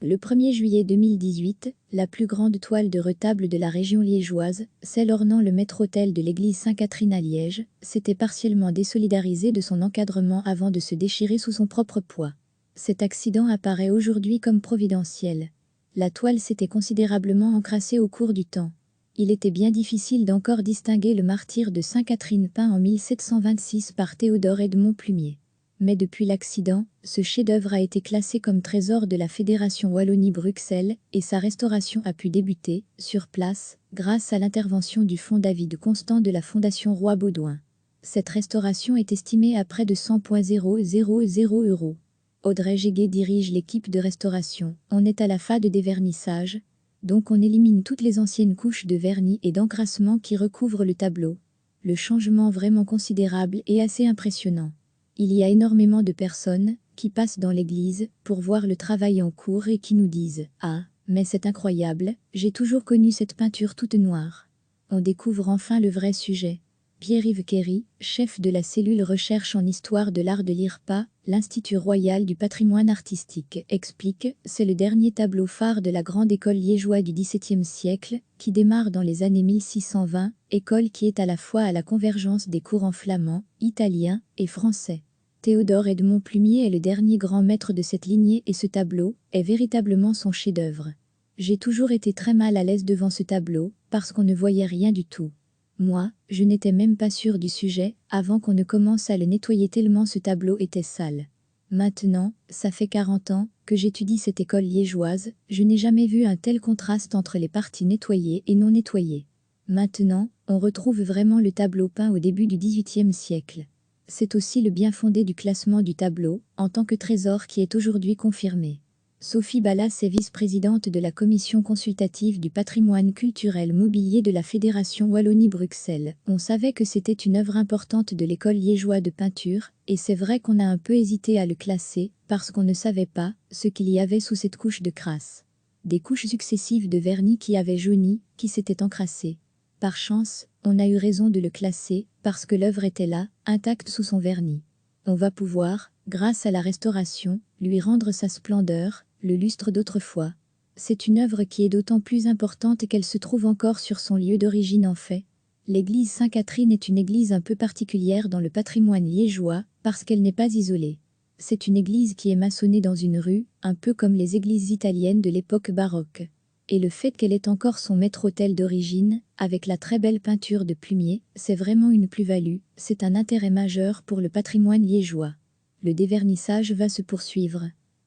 Le 1er juillet 2018, la plus grande toile de retable de la région liégeoise, celle ornant le maître-autel de l'église Sainte-Catherine à Liège, s'était partiellement désolidarisée de son encadrement avant de se déchirer sous son propre poids. Cet accident apparaît aujourd'hui comme providentiel. La toile s'était considérablement encrassée au cours du temps. Il était bien difficile d'encore distinguer le martyre de Sainte-Catherine peint en 1726 par Théodore Edmond Plumier. Mais depuis l'accident, ce chef-d'œuvre a été classé comme trésor de la Fédération Wallonie-Bruxelles et sa restauration a pu débuter, sur place, grâce à l'intervention du fonds David Constant de la Fondation Roi-Baudouin. Cette restauration est estimée à près de 100,000 €. Audrey Jéguet dirige l'équipe de restauration. On est à la phase des vernissages, donc on élimine toutes les anciennes couches de vernis et d'encrassement qui recouvrent le tableau. Le changement vraiment considérable et assez impressionnant. Il y a énormément de personnes qui passent dans l'église pour voir le travail en cours et qui nous disent « Ah, mais c'est incroyable, j'ai toujours connu cette peinture toute noire ». On découvre enfin le vrai sujet. Pierre-Yves Kéry, chef de la cellule recherche en histoire de l'art de l'IRPA, l'Institut royal du patrimoine artistique, explique « C'est le dernier tableau phare de la grande école liégeoise du XVIIe siècle, qui démarre dans les années 1620, école qui est à la fois à la convergence des courants flamands, italiens et français. Théodore Edmond Plumier est le dernier grand maître de cette lignée et ce tableau est véritablement son chef-d'œuvre. J'ai toujours été très mal à l'aise devant ce tableau, parce qu'on ne voyait rien du tout. Moi, je n'étais même pas sûre du sujet, avant qu'on ne commence à le nettoyer tellement ce tableau était sale. Maintenant, ça fait 40 ans que j'étudie cette école liégeoise, je n'ai jamais vu un tel contraste entre les parties nettoyées et non nettoyées. Maintenant, on retrouve vraiment le tableau peint au début du XVIIIe siècle. C'est aussi le bien fondé du classement du tableau, en tant que trésor qui est aujourd'hui confirmé. Sophie Ballas est vice-présidente de la commission consultative du patrimoine culturel mobilier de la Fédération Wallonie-Bruxelles. On savait que c'était une œuvre importante de l'école liégeoise de peinture, et c'est vrai qu'on a un peu hésité à le classer, parce qu'on ne savait pas ce qu'il y avait sous cette couche de crasse. Des couches successives de vernis qui avaient jauni, qui s'étaient encrassées. Par chance, on a eu raison de le classer, parce que l'œuvre était là, intacte sous son vernis. On va pouvoir, grâce à la restauration, lui rendre sa splendeur, le lustre d'autrefois. C'est une œuvre qui est d'autant plus importante qu'elle se trouve encore sur son lieu d'origine en fait. L'église Sainte-Catherine est une église un peu particulière dans le patrimoine liégeois, parce qu'elle n'est pas isolée. C'est une église qui est maçonnée dans une rue, un peu comme les églises italiennes de l'époque baroque. Et le fait qu'elle ait encore son maître-autel d'origine, avec la très belle peinture de Plumier, c'est vraiment une plus-value, c'est un intérêt majeur pour le patrimoine liégeois. Le dévernissage va se poursuivre.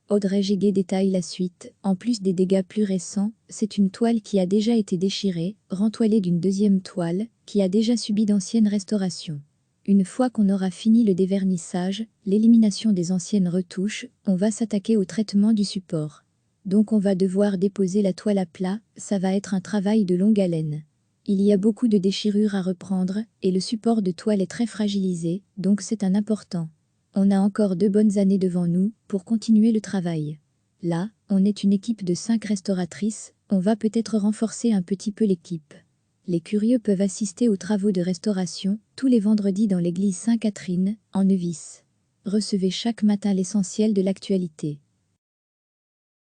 Audrey Jéguet détaille la suite. En plus des dégâts plus récents, c'est une toile qui a déjà été déchirée, rentoilée d'une deuxième toile, qui a déjà subi d'anciennes restaurations. Une fois qu'on aura fini le dévernissage, l'élimination des anciennes retouches, on va s'attaquer au traitement du support. Donc on va devoir déposer la toile à plat, ça va être un travail de longue haleine. Il y a beaucoup de déchirures à reprendre, et le support de toile est très fragilisé, donc c'est un important. On a encore 2 bonnes années devant nous, pour continuer le travail. Là, on est une équipe de 5 restauratrices, on va peut-être renforcer un petit peu l'équipe. Les curieux peuvent assister aux travaux de restauration, tous les vendredis dans l'église Sainte-Catherine, en Nevis. Recevez chaque matin l'essentiel de l'actualité.